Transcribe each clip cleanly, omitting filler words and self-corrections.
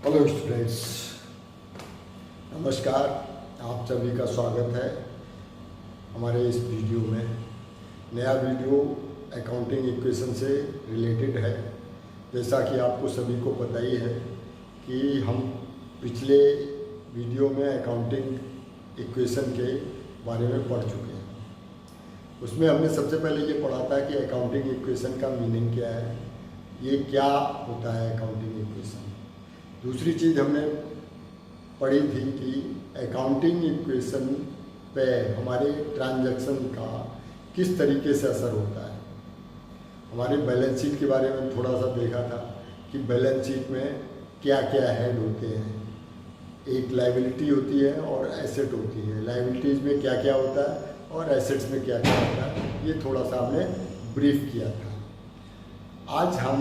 Hello students, नमस्कार। आप सभी का स्वागत है हमारे इस वीडियो में। नया वीडियो अकाउंटिंग इक्वेशन से रिलेटेड है। जैसा कि आपको सभी को पता ही है कि हम पिछले वीडियो में अकाउंटिंग इक्वेशन के बारे में पढ़ चुके हैं। उसमें हमने सबसे पहले ये पढ़ा था कि अकाउंटिंग इक्वेशन का मीनिंग क्या है, ये क्या होता है अकाउंटिंग इक्वेशन। दूसरी चीज़ हमने पढ़ी थी कि अकाउंटिंग इक्वेशन पे हमारे ट्रांजैक्शन का किस तरीके से असर होता है। हमारे बैलेंस शीट के बारे में थोड़ा सा देखा था कि बैलेंस शीट में क्या क्या हेड होते हैं। एक लायबिलिटी होती है और एसेट होती है। लायबिलिटीज़ में क्या क्या होता है और एसेट्स में क्या क्या होता है, ये थोड़ा सा हमने ब्रीफ किया था। आज हम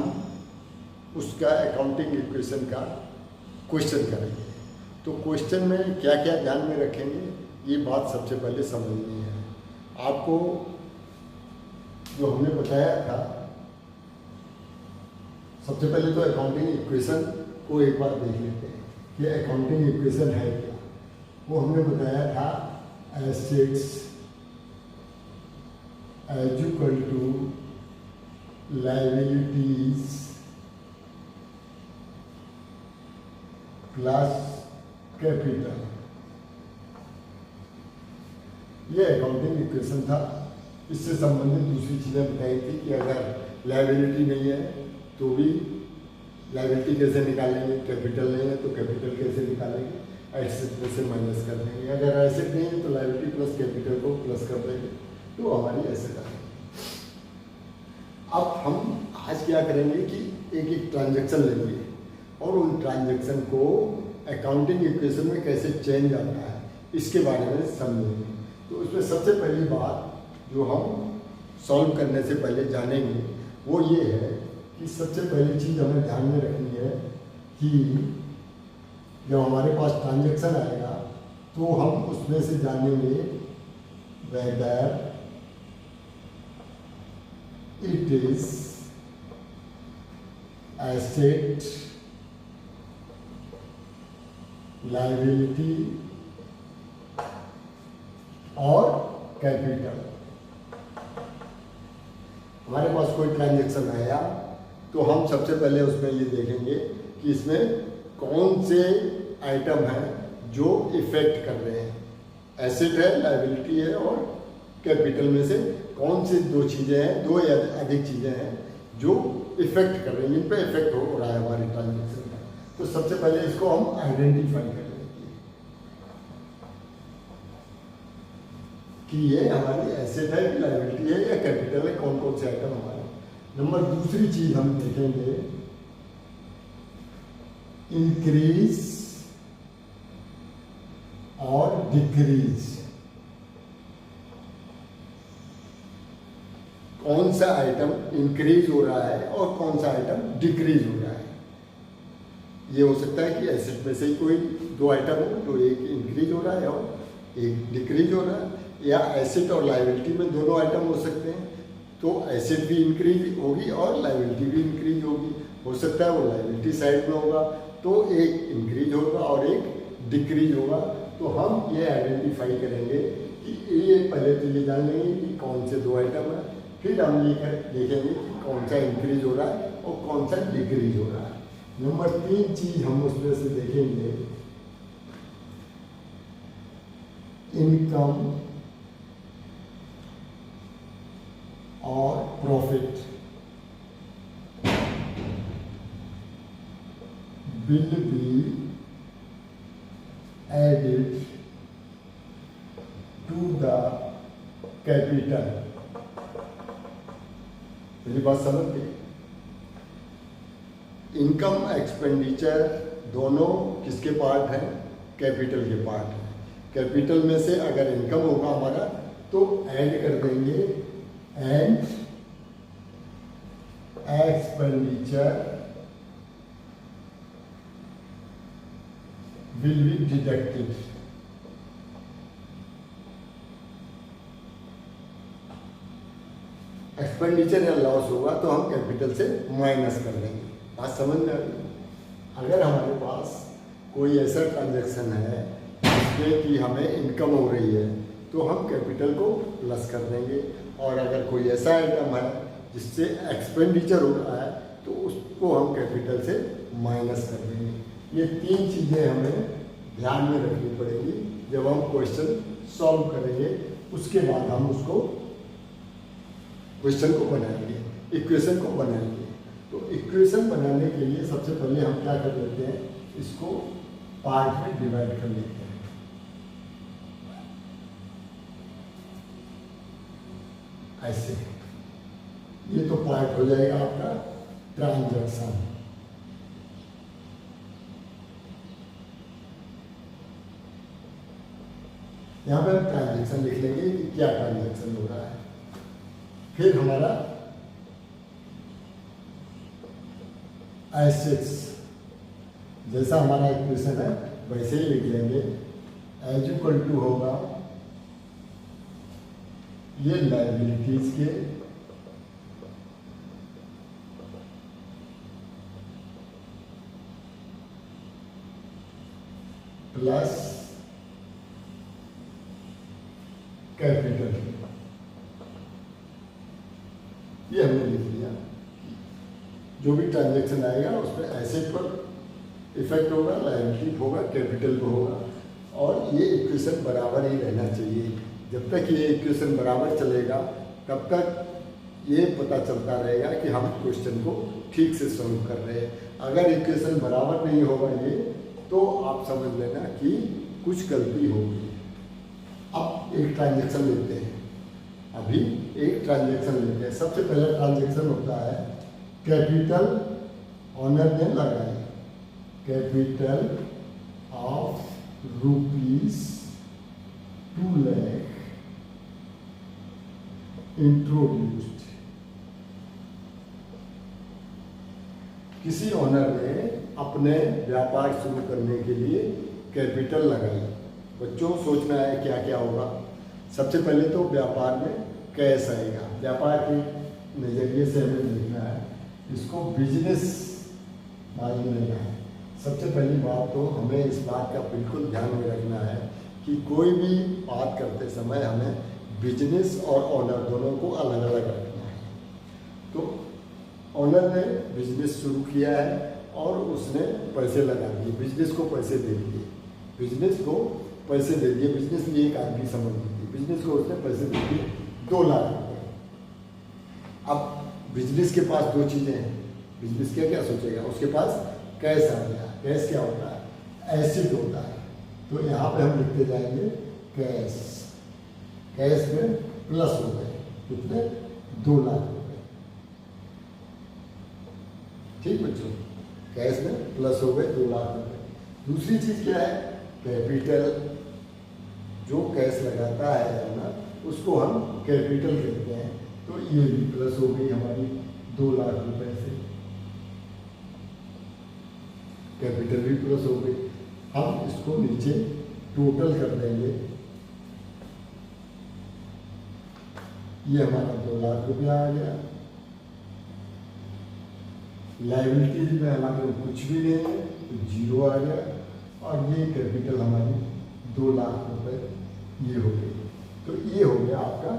उसका अकाउंटिंग इक्वेशन का क्वेश्चन करेंगे। तो क्वेश्चन में क्या क्या ध्यान में रखेंगे, ये बात सबसे पहले समझनी है। आपको जो हमने बताया था, सबसे पहले तो अकाउंटिंग इक्वेशन को एक बार देख लेते हैं कि अकाउंटिंग इक्वेशन है क्या। वो हमने बताया था assets as equal to liabilities plus capital. ये अकाउंटिंग इक्वेशन था। इससे संबंधित दूसरी चीज़ें बताई थी कि अगर लायबिलिटी नहीं है तो भी लायबिलिटी कैसे निकालेंगे, कैपिटल नहीं है तो कैपिटल कैसे निकालेंगे, एसेट में से माइनस कर देंगे। अगर एसेट नहीं है तो लायबिलिटी प्लस कैपिटल को प्लस कर देंगे तो हमारी एसेट आ जाएगी। अब हम आज क्या करेंगे कि एक एक ट्रांजैक्शन लेंगे और उन ट्रांजैक्शन को अकाउंटिंग इक्वेशन में कैसे चेंज आता है इसके बारे में समझेंगे। तो उसमें सबसे पहली बात जो हम सॉल्व करने से पहले जानेंगे वो ये है कि सबसे पहली चीज़ हमें ध्यान में रखनी है कि जब हमारे पास ट्रांजैक्शन आएगा तो हम उसमें से जानेंगे whether it is asset, liability और कैपिटल। हमारे पास कोई ट्रांजैक्शन आया तो हम सबसे पहले उसमें ये देखेंगे कि इसमें कौन से आइटम हैं जो इफेक्ट कर रहे हैं। एसेट है, लायबिलिटी है और कैपिटल में से कौन सी दो चीज़ें हैं, दो या अधिक चीज़ें हैं जो इफेक्ट कर रहे हैं, जिन पे इफेक्ट हो रहा है हमारे ट्रांजैक्शन का। तो सबसे पहले इसको हम आइडेंटिफाई करेंगे कि ये हमारी एसेट है कि लायबिलिटी है या कैपिटल है, कौन कौन से आइटम हमारे। नंबर दूसरी चीज हम देखेंगे इंक्रीज और डिक्रीज। कौन सा आइटम इंक्रीज हो रहा है और कौन सा आइटम डिक्रीज हो रहा है। ये हो सकता है कि एसेट में से ही कोई दो आइटम हो तो एक इंक्रीज हो रहा है और एक डिक्रीज हो रहा है, या एसेट और लायबिलिटी में दोनों आइटम हो सकते हैं तो एसेट भी इंक्रीज होगी और लायबिलिटी भी इंक्रीज होगी। हो सकता है वो लायबिलिटी साइड में होगा तो एक इंक्रीज होगा और एक डिक्रीज होगा। तो हम ये आइडेंटिफाई करेंगे कि ये पहले तो ये जान लेंगे कि कौन से दो आइटम है, फिर हम ये देखेंगे कि कौन सा इंक्रीज हो रहा है और कौन सा डिक्रीज हो रहा है। नंबर तीन चीज हम उसमें से देखेंगे इनकम और profit will be added to the capital. मेरी बात समझ गई। इनकम एक्सपेंडिचर दोनों किसके पार्ट हैं, कैपिटल के पार्ट हैं। कैपिटल में से अगर इनकम होगा हमारा तो ऐड कर देंगे and expenditure will be deducted. Expenditure या लॉस होगा तो हम कैपिटल से माइनस कर देंगे। बात समझ में आ गई। अगर हमारे पास कोई ऐसा ट्रांजैक्शन है जिसमें कि हमें इनकम हो रही है तो हम कैपिटल को प्लस कर देंगे, और अगर कोई ऐसा आइटम है जिससे एक्सपेंडिचर हो रहा है तो उसको हम कैपिटल से माइनस कर देंगे। ये तीन चीज़ें हमें ध्यान में रखनी पड़ेगी जब हम क्वेश्चन सॉल्व करेंगे। उसके बाद हम उसको क्वेश्चन को बनाएंगे, इक्वेशन को बनाएंगे। तो इक्वेशन बनाने के लिए सबसे पहले हम क्या कर लेते हैं, इसको पार्ट में डिवाइड कर लेते हैं। ऐसे ये तो पार्ट हो जाएगा आपका ट्रांजैक्शन। यहाँ पे हम ट्रांजैक्शन लिख लेंगे कि क्या ट्रांजैक्शन हो रहा है। फिर हमारा एसेट्स, जैसा हमारा इक्वेशन है वैसे ही लिख लेंगे। एज इक्वल टू होगा ये लायबिलिटीज के प्लस कैपिटल, ये हमने लिख लिया। जो भी ट्रांजैक्शन आएगा उस पर एसेट पर इफेक्ट होगा, लायबिलिटी होगा, कैपिटल को होगा, और ये इक्वेशन बराबर ही रहना चाहिए। जब तक ये इक्वेशन बराबर चलेगा तब तक ये पता चलता रहेगा कि हम क्वेश्चन को ठीक से सॉल्व कर रहे हैं। अगर इक्वेशन बराबर नहीं होगा ये, तो आप समझ लेना कि कुछ गलती होगी। अब एक ट्रांजैक्शन लेते हैं, अभी एक ट्रांजैक्शन लेते हैं। सबसे पहला ट्रांजैक्शन होता है कैपिटल ऑनर ने लगाई, capital of rupees 2 lakh introduced. किसी ऑनर ने अपने व्यापार शुरू करने के लिए कैपिटल लगाई। बच्चों सोचना है क्या क्या होगा। सबसे पहले तो व्यापार में कैश आएगा। व्यापार के नज़रिए से हमें देखना है, इसको बिजनेस मान लेना है। सबसे पहली बात तो हमें इस बात का बिल्कुल ध्यान में रखना है कि कोई भी बात करते समय हमें बिजनेस और ऑनर दोनों को अलग अलग रखना है। तो ऑनर ने बिजनेस शुरू किया है और उसने पैसे लगा दिए, बिजनेस को पैसे दे दिए, बिजनेस को पैसे दे दिए। बिजनेस में एक आदमी समझ लीजिए, बिजनेस को उसने पैसे दे दिए 2 लाख रुपये। अब बिजनेस के पास दो चीज़ें हैं, बिजनेस क्या सोचेगा, उसके पास कैश आ गया। कैश क्या होता है, एसिड होता है। तो यहाँ पे हम लिखते जाएंगे कैश, कैश में प्लस हो गए कितने, 2 लाख रुपये। ठीक बच्चों, कैश में प्लस हो गए 2 लाख रुपये। दूसरी चीज़ क्या है, कैपिटल। जो कैश लगाता है ना उसको हम कैपिटल कहते हैं। तो ये भी प्लस हो गई हमारी 2 लाख रुपए से, कैपिटल भी प्लस हो गई। हम इसको नीचे टोटल कर देंगे। ये हमारा 2 लाख रुपया आ गया। लायबिलिटीज में हमारे कुछ भी नहीं है तो 0 आ गया, और ये कैपिटल हमारी 2 लाख रुपए ये हो गई। तो ये हो गया आपका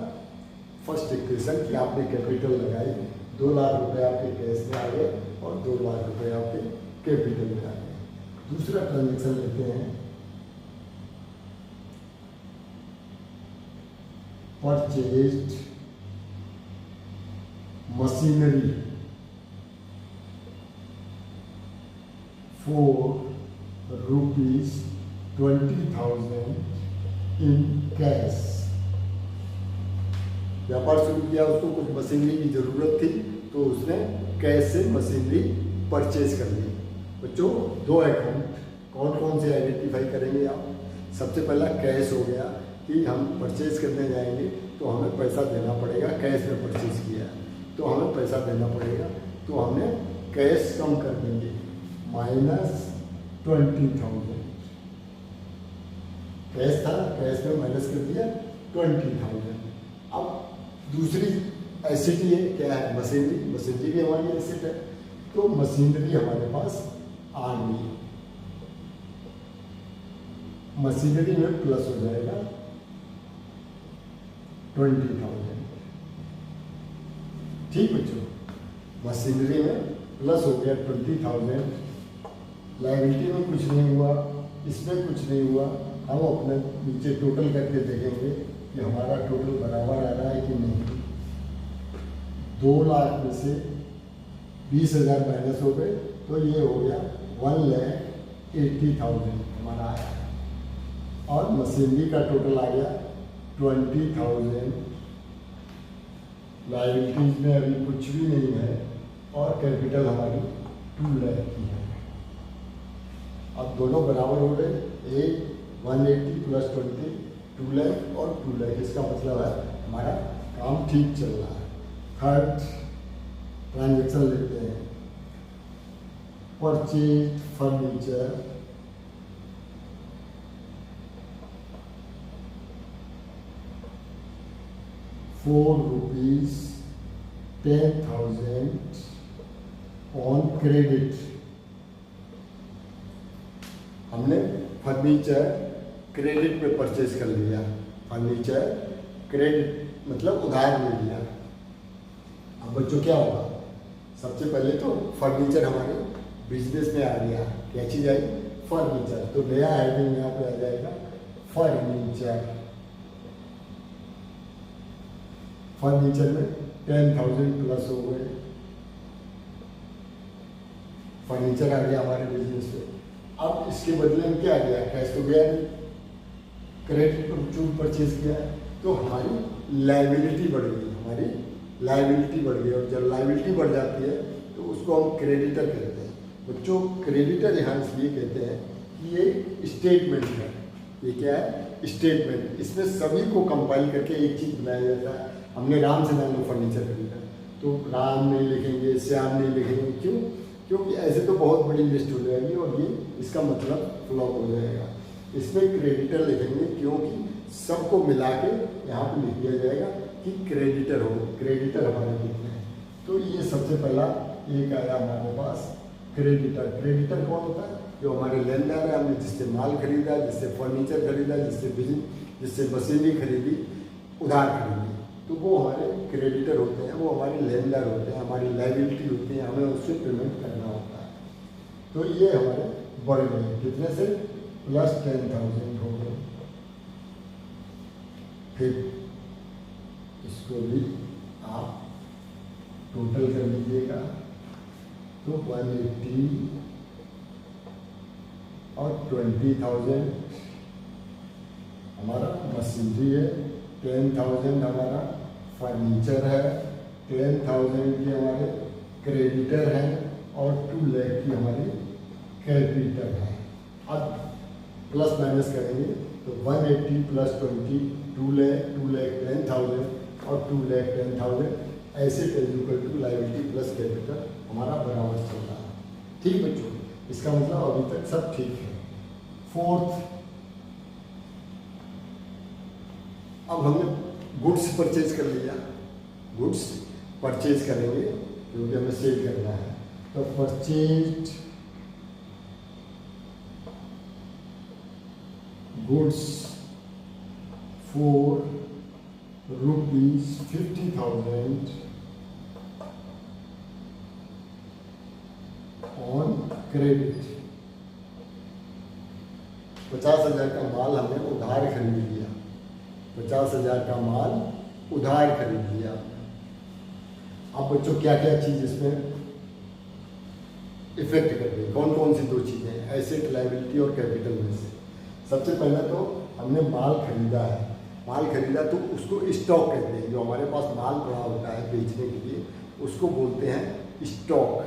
फर्स्ट इक्वेशन कि आपने कैपिटल लगाई, 2 लाख रुपए आपके कैश में आ गए और 2 लाख रुपए आपके कैपिटल में आ गए। दूसरा ट्रांजेक्शन लेते हैं, purchased machinery for rupees 20,000 in cash. व्यापार शुरू किया, उसको कुछ मशीनरी की ज़रूरत थी तो उसने कैश से मशीनरी परचेज कर ली। बच्चों 2 अकाउंट कौन कौन से आइडेंटिफाई करेंगे आप। सबसे पहला कैश हो गया कि हम परचेज करने जाएंगे तो हमें पैसा देना पड़ेगा। कैश में परचेज किया तो हमें पैसा देना पड़ेगा, तो हमने कैश कम कर देंगे, -20,000। कैश था, कैश में माइनस कर दिया 20,000। अब दूसरी एसेट ये क्या है, मशीनरी। मशीनरी भी हमारी एसेट है, तो मशीनरी हमारे पास RB, मशीनरी में प्लस हो जाएगा 20,000। ठीक बच्चों, मशीनरी में प्लस हो गया 20,000। लायबिलिटी में कुछ नहीं हुआ, इसमें कुछ नहीं हुआ। हम अपने नीचे टोटल करके देखेंगे कि हमारा टोटल बराबर आ रहा है कि नहीं। 2 लाख में से 20,000 माइनस हो गए तो ये हो गया 1,80,000 हमारा आया। और मशीनरी का टोटल आ गया 20,000। लायबिलिटीज में अभी कुछ भी नहीं है और कैपिटल हमारी 2 लाख की है। अब दोनों बराबर हो गए, 180 प्लस 20 2 लाख और 2 लाख। इसका मतलब है हमारा काम ठीक चल रहा है। थर्ड ट्रांजेक्शन लेते हैं, परचेज फर्नीचर ₹10,000 ऑन क्रेडिट। हमने फर्नीचर क्रेडिट पे परचेज कर लिया। फर्नीचर क्रेडिट मतलब उधार ले लिया। अब बच्चों क्या होगा, सबसे पहले तो फर्नीचर हमारे बिजनेस में आ गया। क्या चीज़ आई? फर्नीचर। तो नया हेडिंग यहाँ पे आ जाएगा फर्नीचर। फर्नीचर में 10,000 प्लस हो गए, फर्नीचर आ गया हमारे बिजनेस में। अब इसके बदले में क्या आ गया? कैश तो गया नहीं, क्रेडिट पर जो परचेज किया है तो हमारी लायबिलिटी बढ़ गई। हमारी लायबिलिटी बढ़ गई और जब लायबिलिटी बढ़ जाती है तो उसको हम क्रेडिटर कहते हैं। बच्चों क्रेडिटर यहाँ इसलिए कहते हैं कि ये स्टेटमेंट है। ये क्या है? स्टेटमेंट। इसमें सभी को कंपाइल करके एक चीज़ बनाया जाता है। हमने राम से मान लो फर्नीचर खरीदा तो राम नहीं लिखेंगे, श्याम नहीं लिखेंगे। क्यों? क्योंकि ऐसे तो बहुत बड़ी लिस्ट हो जाएगी और ये इसका मतलब फ्लॉप हो जाएगा। इसमें क्रेडिटर लिखेंगे क्योंकि सबको मिला के यहाँ पे लिख दिया जाएगा कि क्रेडिटर हो। क्रेडिटर हमारे कितने हैं? तो ये सबसे पहला एक आया हमारे पास क्रेडिटर। क्रेडिटर कौन होता है? जो हमारे लेनदार है, हमने जिससे माल खरीदा, जिससे फर्नीचर खरीदा, जिससे मशीनरी खरीदी, उधार खरीदी, तो वो हमारे क्रेडिटर होते हैं। वो हमारे लेनदार होते हैं, हमारी लायबिलिटी होती है, हमें उससे पेमेंट करना होता है। तो ये हमारे बढ़ गए कितने से? प्लस 10,000 हो गए। फिर इसको भी आप टोटल कर लीजिएगा तो 180 और 20,000 हमारा मशीनरी है, 10,000 हमारा फर्नीचर है, 10,000 की हमारे क्रेडिटर हैं और 2 लाख की हमारी कैपिटल है। अब प्लस माइनस करेंगे तो 180 प्लस 20 2 लाख 10,000 और 2 लाख 10,000 ऐसे equal to liability plus capital हमारा बराबर चल रहा है। ठीक बच्चों, इसका मतलब अभी तक सब ठीक है। फोर्थ, अब हमने गुड्स परचेज कर लिया। गुड्स परचेज करेंगे क्योंकि हमें सेल करना है। तो purchase goods for ₹50,000 on credit. 50,000 का माल हमने उधार खरीद लिया। 50,000 का माल उधार खरीद लिया। अब बच्चों क्या क्या चीज़ इसमें इफेक्ट कर रही है? कौन कौन सी 2 चीज़ें? एसेट, लायबिलिटी और कैपिटल में से सबसे पहले तो हमने माल खरीदा है। माल खरीदा तो उसको स्टॉक कहते हैं। जो हमारे पास माल पड़ा होता है बेचने के लिए उसको बोलते हैं स्टॉक।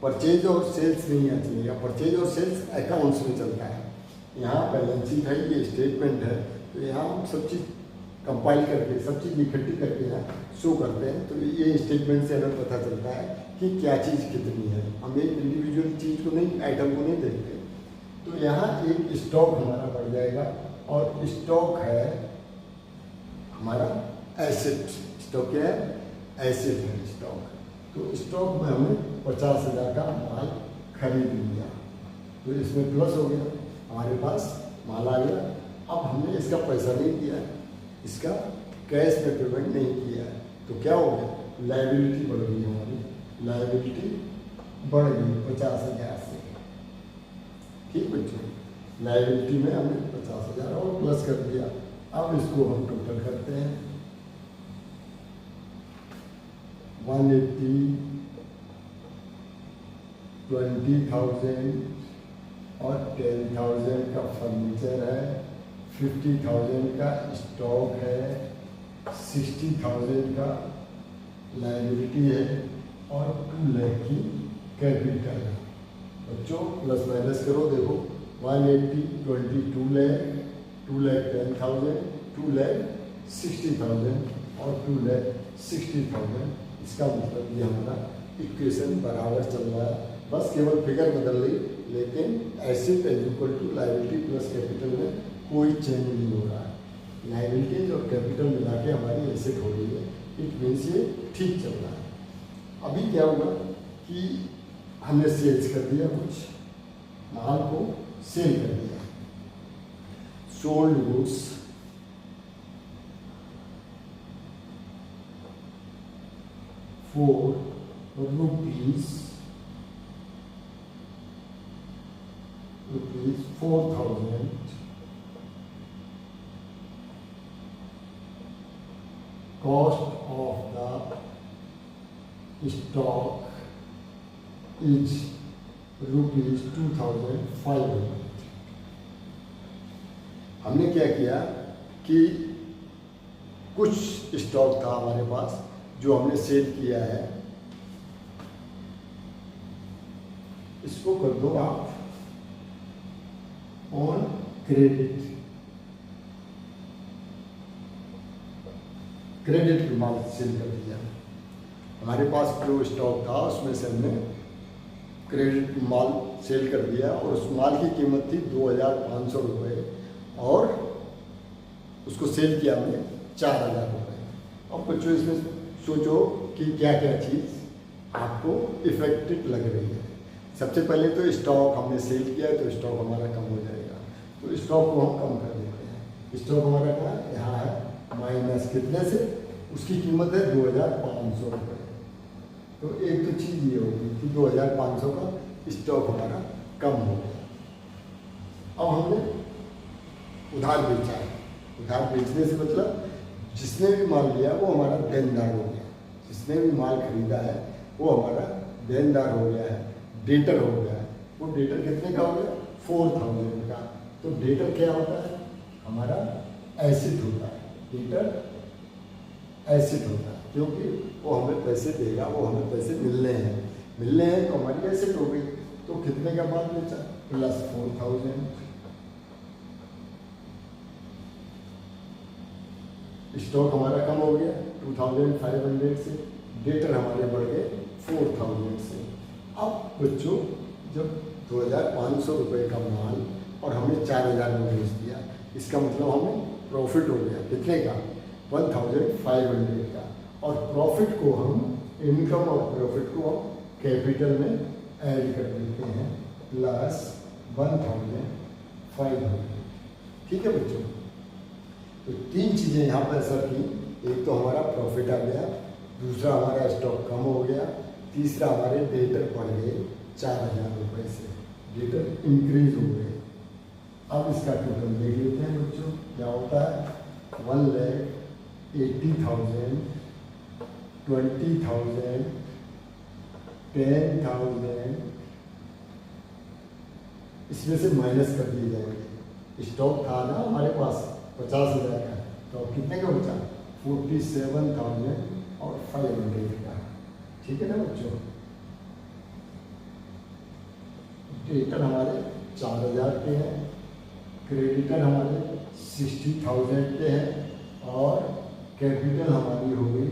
परचेज और सेल्स नहीं है चलेगा। परचेज और सेल्स अकाउंट्स में चलता है। यहाँ बैलेंस शीट है, ये स्टेटमेंट है, तो यहाँ हम सब चीज़ कंपाइल करके सब चीज़ इकट्ठी करके यहाँ शो करते हैं। तो ये स्टेटमेंट से हमें पता चलता है कि क्या चीज़ कितनी है। हम एक इंडिविजुअल चीज़ को नहीं, आइटम को नहीं देखते। तो यहाँ एक स्टॉक हमारा बढ़ जाएगा और स्टॉक है हमारा एसेट। स्टॉक क्या है? एसेट है स्टॉक। तो स्टॉक में हमने 50,000 का माल खरीद लिया, तो इसमें प्लस हो गया, हमारे पास माल आ गया। अब हमने इसका पैसा नहीं दिया, इसका कैश में पेमेंट नहीं किया है, तो क्या हो गया, लायबिलिटी बढ़ गई, हमारी लायबिलिटी बढ़ गई 50,000 से। ठीक बच्चों, लायबिलिटी में हमने 50,000 और प्लस कर दिया। अब इसको हम टोटल करते हैं, 180, 20,000 और 10,000 का फर्नीचर है, 50,000 का स्टॉक है, 60,000 का लायबिलिटी है और 2 लाख की कैपिटल है। बच्चों प्लस माइनस करो, देखो 180, 20, 2 लाख, 2 लाख 10,000, 2 लाख 60,000 और 2 लाख 60,000। इसका मतलब ये हमारा इक्वेशन बराबर चल रहा है, बस केवल फिगर बदल रही, लेकिन asset is equal to liability plus capital में कोई चेंज नहीं हो रहा है। लायबिलिटीज और कैपिटल मिला के हमारी एसेट हो रही है, इट मीन्स ये ठीक चल रहा है। अभी क्या हुआ कि हमने सेल्स कर दिया, कुछ माल को सेल कर दिया, sold goods for rupees 4,000 cost of the stock is rupees 2,500। हमने क्या किया कि कुछ स्टॉक था हमारे पास जो हमने सेल किया है, इसको कर दो आप ऑन क्रेडिट, क्रेडिट माल सेल कर दिया। हमारे पास जो स्टॉक था उसमें से हमने क्रेडिट माल सेल कर दिया और उस माल की कीमत थी 2,500 रुपये और उसको सेल किया हमने 4,000 रुपये। अब बच्चों इसमें सोचो कि क्या क्या चीज़ आपको इफेक्टिव लग रही है। सबसे पहले तो स्टॉक हमने सेल किया है तो स्टॉक हमारा कम हो जाएगा, तो स्टॉक को हम कम कर देते हैं। स्टॉक हमारा क्या यहाँ है, माइनस कितने से, उसकी कीमत है 2,500 रुपये। तो एक तो चीज़ ये होगी कि 2,500 का स्टॉक हमारा कम हो गया। अब हमने उधार बेचा है, उधार बेचने से मतलब जिसने भी माल लिया वो हमारा देनदार हो गया, जिसने भी माल खरीदा है वो हमारा देनदार हो गया है, डेटर हो गया है। वो डेटर कितने का हो गया, 4,000 का। तो डेटर क्या होता है, हमारा एसेट होता है, डेटर एसेट होता है, क्योंकि वो हमें पैसे देगा, वो हमें पैसे मिलने हैं तो हमारी एसेट हो गई। तो कितने का माल बेचा, प्लस 4,000। स्टॉक हमारा कम हो गया 2,500 से, डेटर हमारे बढ़ गए 4,000 से। अब बच्चों जब 2,500 रुपये का माल और हमने 4,000 में बेच दिया, इसका मतलब हमें प्रॉफिट हो गया कितने का, 1,500 का। और प्रॉफिट को हम, इनकम और प्रॉफिट को हम कैपिटल में ऐड कर देते हैं, प्लस 1,500। ठीक है बच्चों, तो 3 चीज़ें यहाँ पर असर की, एक तो हमारा प्रॉफिट आ गया, दूसरा हमारा स्टॉक कम हो गया, तीसरा हमारे डेटर बढ़ गए 4,000 रुपये से, डेटर इंक्रीज हो गए। अब इसका टोटल देख लेते हैं बच्चों क्या होता है, 1,80,000, 20,000, 10,000, इसमें से माइनस कर दिए जाएंगे। स्टॉक था ना हमारे पास 50,000 का, तो कितने का बचा, 47,500 का। ठीक है ना बच्चों, डेटर हमारे 4,000 के हैं, क्रेडिटर हमारे 60,000 के हैं और कैपिटल हमारी हो गई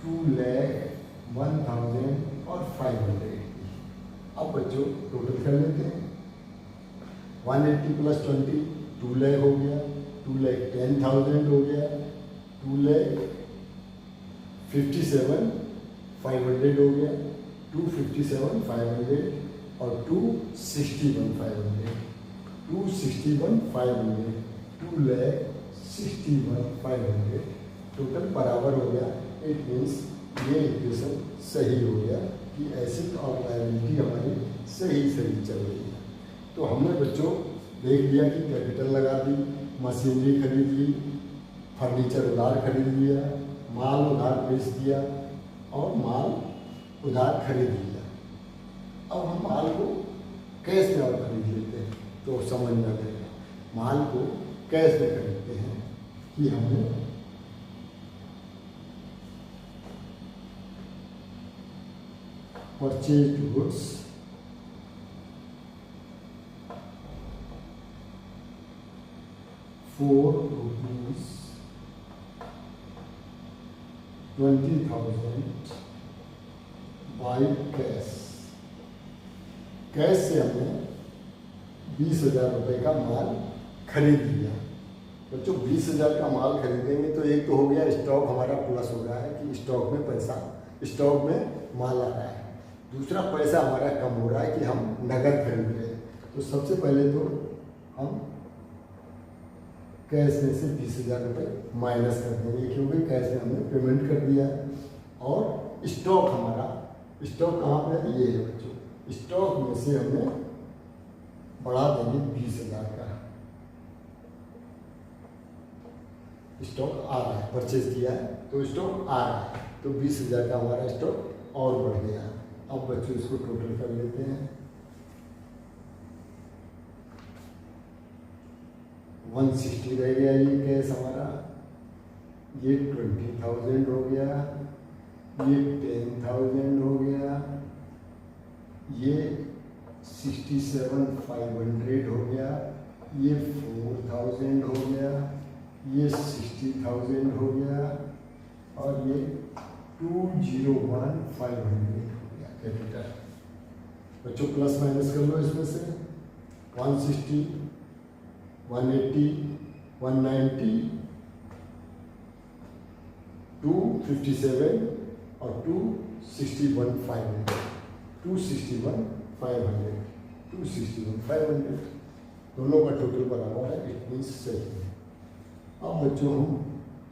2,01,500 की। अब बच्चों टोटल कर लेते हैं, 180 प्लस 20 2 लाख हो गया, 2,10,000 हो गया, 2,57,500 हो गया, 257,500 और 261,500, 261,500, 2,61,500 टोटल बराबर हो गया। इट मीन्स ये इक्वेशन सही हो गया कि एसेट और लायबिलिटी हमारी सही चल रही है। तो हमने बच्चों देख लिया कि कैपिटल लगा दी, मशीनरी खरीद ली, फर्नीचर उधार खरीद लिया, माल उधार बेच दिया और माल उधार खरीद लिया। अब हम माल को कैश में और खरीद लेते हैं तो समझ में आएगा। माल को कैश में खरीदते हैं कि हमने purchased goods ₹20,000 by cash. Cash से हमने 20,000 रुपये का माल खरीद लिया। बच्चों 20,000 का माल खरीदेंगे तो एक तो हो गया स्टॉक हमारा प्लस हो रहा है कि स्टॉक में पैसा, स्टॉक में माल आ रहा है। दूसरा पैसा हमारा कम हो रहा है कि हम नगद खरीद रहे हैं। तो सबसे पहले तो हम कैश में से 20,000 रुपये माइनस कर देंगे क्योंकि कैश में हमने पेमेंट कर दिया है। और स्टॉक हमारा, स्टॉक कहाँ पे है? ये है बच्चों। स्टॉक में से हमने बढ़ा देंगे 20,000 का। स्टॉक आ रहा है, परचेज किया है तो स्टॉक आ रहा है, तो 20,000 का हमारा स्टॉक और बढ़ गया। अब बच्चों इसको टोटल कर लेते हैं। 160 रह गया ये कैश हमारा, ये 20,000 हो गया, ये 10,000 हो गया, ये 67,500 हो गया, ये 4,000 हो गया, ये 60,000 हो गया और ये 201,500 हो गया कैपिटल। बच्चों प्लस माइनस कर लो इसमें से 160, 180, 190, 257 और 261,500, 261,500, 261,500 दोनों का टोटल बराबर है। इट मीन्स सही है। अब बच्चों हम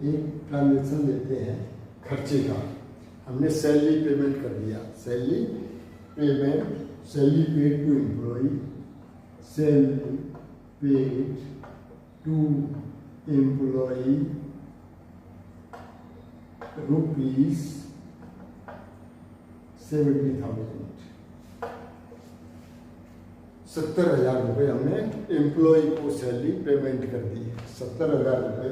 एक ट्रांजेक्शन लेते हैं खर्चे का। हमने सैलरी पेमेंट कर दिया, salary payment, salary paid to employ, salary paid to employ ₹70,000, 70,000 रुपये हमने एम्प्लॉय को सैलरी पेमेंट कर दी है। 70,000 रुपये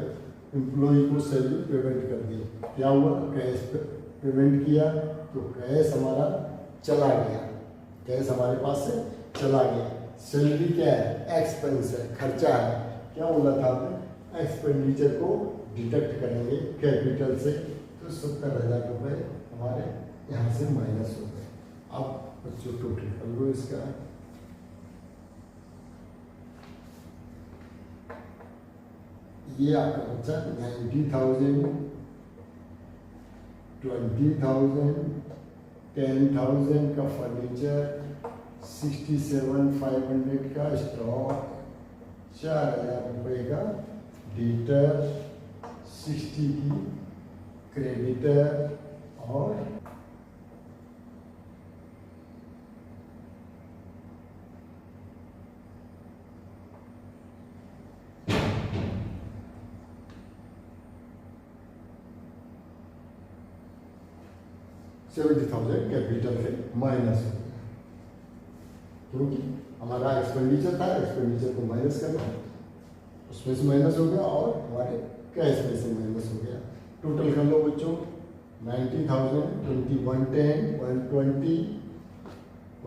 एम्प्लॉय को सैलरी पेमेंट कर दी। क्या हुआ? कैश पेमेंट किया तो कैश हमारा चला गया, कैश हमारे पास से चला गया। सैलरी क्या है? एक्सपेंस है, खर्चा है। क्या बोला था आपने? एक्सपेंडिचर को डिडक्ट करेंगे कैपिटल से, तो 70,000 रुपये हमारे यहाँ से माइनस हो गए। अब बच्चों टोटल कर लो इसका। ये आपका बच्चा 90,000, 20,000, 10,000 का फर्नीचर, 67,500 का स्टॉक, 4,000 रुपये का डेटर, 60 की क्रेडिटर और 70,000 कैपिटल से माइनस हो गया क्योंकि हमारा एक्सपेंडिचर था, एक्सपेंडिचर को माइनस करना, उसमें से माइनस हो गया और हमारे कैश में से माइनस हो गया। टोटल कर लो बच्चों 90,000, 2110, 120,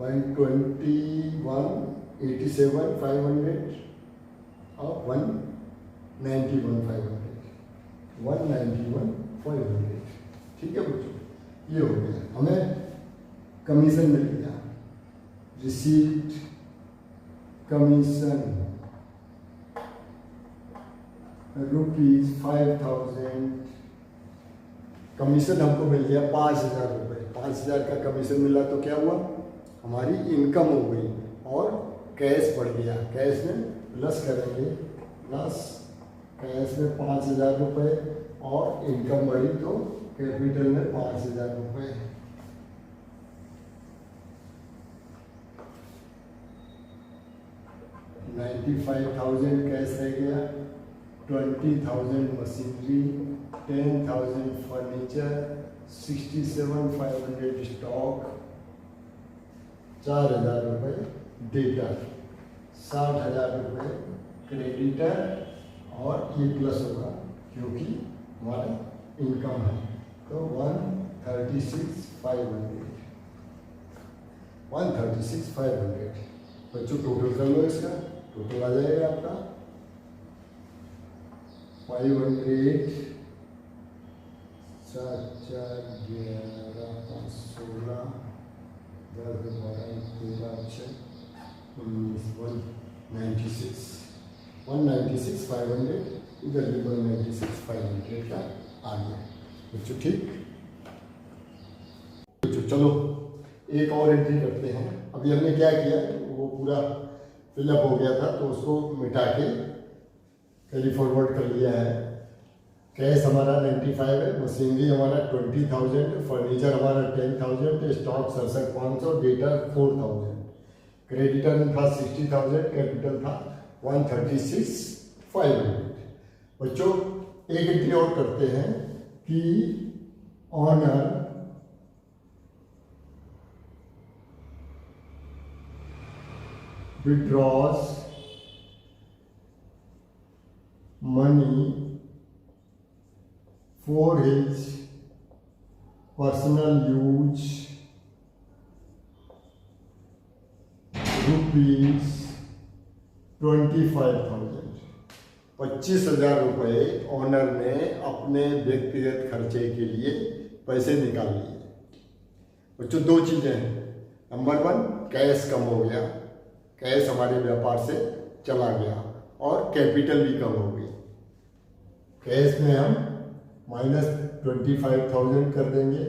121, 87,500 और 191,500, 191,500। ठीक है बच्चों, ये हो गया। हमें कमीशन मिल गया, रिसीट कमीशन ₹5,000 कमीशन हमको मिल गया 5,000 रुपये। 5,000 का कमीशन मिला तो क्या हुआ? हमारी इनकम हो गई और कैश बढ़ गया। कैश में प्लस करेंगे, प्लस कैश में 5,000 रुपये और इनकम बढ़ी तो कैपिटल में 5,000 रुपये। $95,000 कैश रह गया, 20,000 मशीनरी, 10,000 फर्नीचर, 67,500 स्टॉक, 4,000 रुपये डेटर, 60,000 रुपये क्रेडिटर और ये प्लस होगा क्योंकि हमारा इनकम है तो 136,500। बच्चों टोटल कर लो, इसका टोटल आ जाएगा आपका 500, 4, 4, 11, 5, 16, 10, 12, 13, 19, 196,500 इधर भी 196,500 का आ गया बच्चों। ठीक बच्चों, चलो एक और एंट्री करते हैं। अभी हमने क्या किया, वो पूरा फिलअप हो गया था तो उसको मिटा के कैरी फॉरवर्ड कर लिया है। कैश हमारा 95 है, मशीनरी हमारा 20,000, फर्नीचर हमारा 10,000, स्टॉक 67,500, डेटा 4,000, क्रेडिटर में था 60,000, कैपिटल था 136,500। बच्चों एक एंट्री और करते हैं कि honour withdraws money for his personal use ₹25,000। 25,000 रुपये ऑनर ने अपने व्यक्तिगत खर्चे के लिए पैसे निकाल लिए। बच्चों दो चीज़ें हैं, नंबर 1 कैश कम हो गया, कैश हमारे व्यापार से चला गया और कैपिटल भी कम हो गई। कैश में हम -25,000 कर देंगे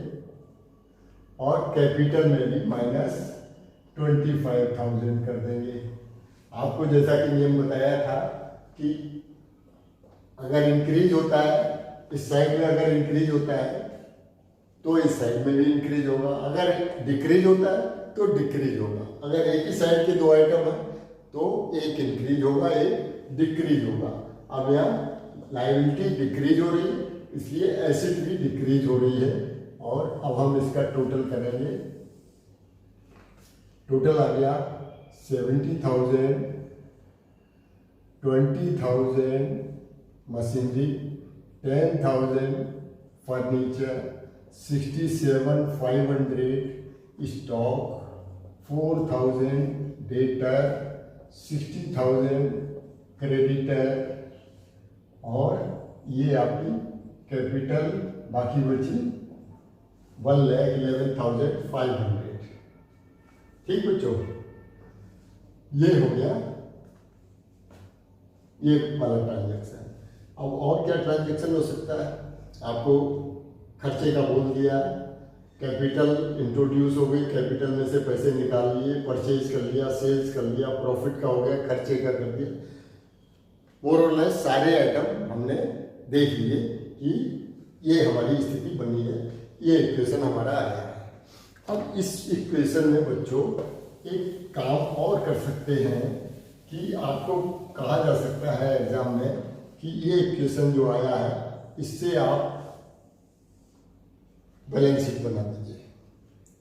और कैपिटल में भी -25,000 कर देंगे। आपको जैसा कि नियम बताया था कि अगर इंक्रीज होता है इस साइड में, अगर इंक्रीज होता है तो इस साइड में भी इंक्रीज होगा, अगर डिक्रीज होता है तो डिक्रीज होगा। अगर एक ही साइड के दो आइटम है तो एक इंक्रीज होगा, एक डिक्रीज होगा। अब यहाँ लायबिलिटी डिक्रीज हो रही है इसलिए एसेट भी डिक्रीज हो रही है और अब हम इसका टोटल करेंगे। टोटल आ गया 70,000, 20,000 machinery, 10,000 furniture, 67,500 stock, 4,000 debtor, 60,000 creditor और ये आपकी कैपिटल बाकी बची 1,11,500। ठीक बच्चों, ये हो गया ये वाला ट्रांजैक्शन। अब और क्या ट्रांजैक्शन हो सकता है, आपको खर्चे का बोल दिया, कैपिटल इंट्रोड्यूस हो गई, कैपिटल में से पैसे निकाल लिए, परचेज कर लिया, सेल्स कर लिया, प्रॉफिट का हो गया, खर्चे का कर दिया। मोर और लेस सारे आइटम हमने देख लिए कि ये हमारी स्थिति बनी है, ये इक्वेशन हमारा आया है। अब इस इक्वेशन में बच्चों एक काम और कर सकते हैं कि आपको कहा जा सकता है एग्जाम में कि ये इक्वेशन जो आया है इससे आप बैलेंस शीट बना दीजिए,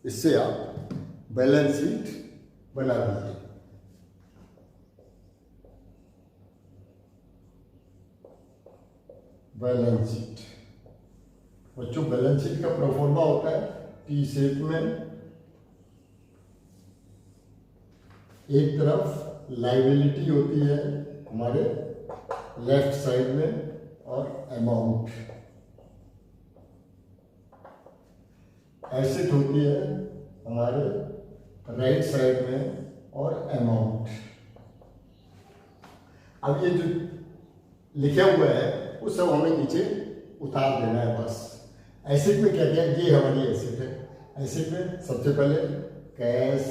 इससे आप बैलेंस शीट बना दीजिए। बैलेंस शीट बच्चों, बैलेंस शीट का प्रोफॉर्मा होता है टी शेप में, एक तरफ लायबिलिटी होती है हमारे लेफ्ट साइड में और अमाउंट, एसेट होती है हमारे राइट साइड में और अमाउंट। अब ये जो लिखा हुआ है वो सब हमें नीचे उतार देना है बस। एसेट में क्या क्या, ये हमारी एसेट है। एसेट में सबसे पहले कैश,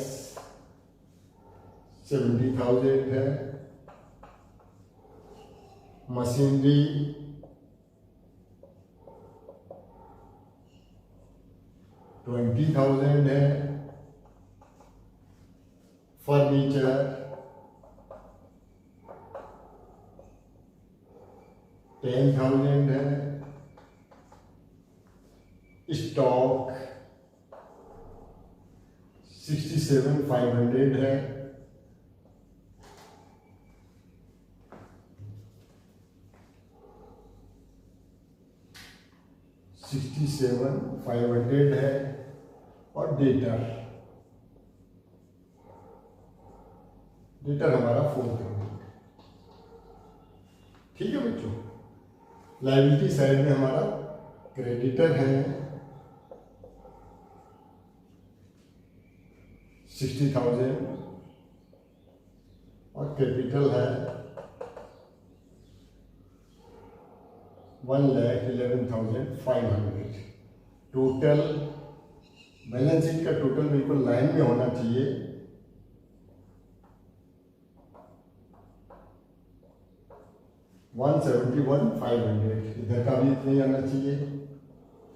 70,000 है। मशीनरी 20,000 है। फर्नीचर 10,000 है। स्टॉक 67,500 है। $67,500 है। और डेटर हमारा 4,000। ठीक है बच्चों। लायबिलिटी साइड में हमारा क्रेडिटर है 60,000 और कैपिटल है 1,11,500। टोटल बैलेंस शीट का टोटल बिल्कुल लाइन में होना चाहिए। 171,500। इधर का भी इतना ही आना चाहिए।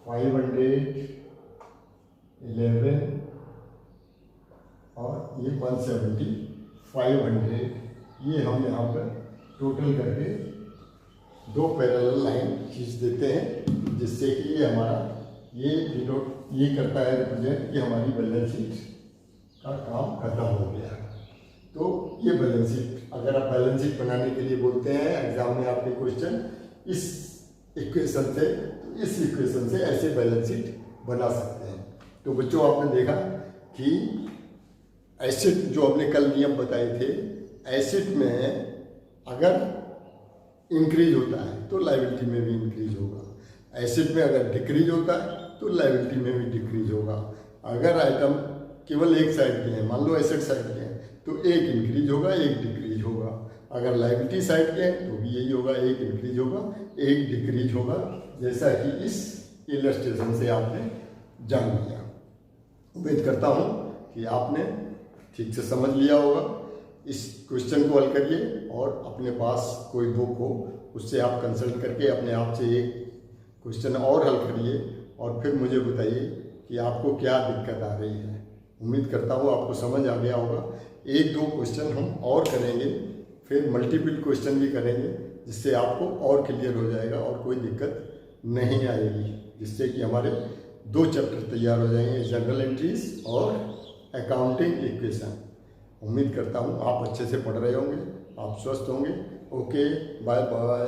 511 और ये 170,500। ये हम यहाँ पर टोटल करके दो पैरेलल लाइन खींच देते हैं, जिससे कि ये हमारा ये करता है रिप्रेजेंट कि हमारी बैलेंस शीट का काम खत्म हो गया। तो ये बैलेंस शीट, अगर आप बैलेंस शीट बनाने के लिए बोलते हैं एग्जाम में आपके क्वेश्चन इस इक्वेशन से, तो इस इक्वेशन से ऐसे बैलेंस शीट बना सकते हैं। तो बच्चों आपने देखा कि एसेट जो हमने कल नियम बताए थे, एसेट में अगर इंक्रीज होता है तो लायबिलिटी में भी इंक्रीज होगा। एसेट में अगर डिक्रीज होता है तो लायबिलिटी में भी डिक्रीज होगा। अगर आइटम केवल एक साइड के हैं, मान लो एसेट साइड के हैं, तो एक इंक्रीज होगा एक डिक्रीज होगा। अगर लायबिलिटी साइड के हैं तो भी यही होगा, एक इंक्रीज होगा एक डिक्रीज होगा, जैसा कि इस इलस्ट्रेशन से आपने जान लिया। उम्मीद करता हूँ कि आपने ठीक से समझ लिया होगा। इस क्वेश्चन को हल करिए और अपने पास कोई बुक हो उससे आप कंसल्ट करके अपने आप से एक क्वेश्चन और हल करिए और फिर मुझे बताइए कि आपको क्या दिक्कत आ रही है। उम्मीद करता हूँ आपको समझ आ गया होगा। एक दो क्वेश्चन हम और करेंगे, फिर मल्टीपल क्वेश्चन भी करेंगे, जिससे आपको और क्लियर हो जाएगा और कोई दिक्कत नहीं आएगी, जिससे कि हमारे 2 चैप्टर तैयार हो जाएंगे, जनरल एंट्रीज और अकाउंटिंग इक्वेशन। उम्मीद करता हूँ आप अच्छे से पढ़ रहे होंगे, आप स्वस्थ होंगे। Okay, bye bye.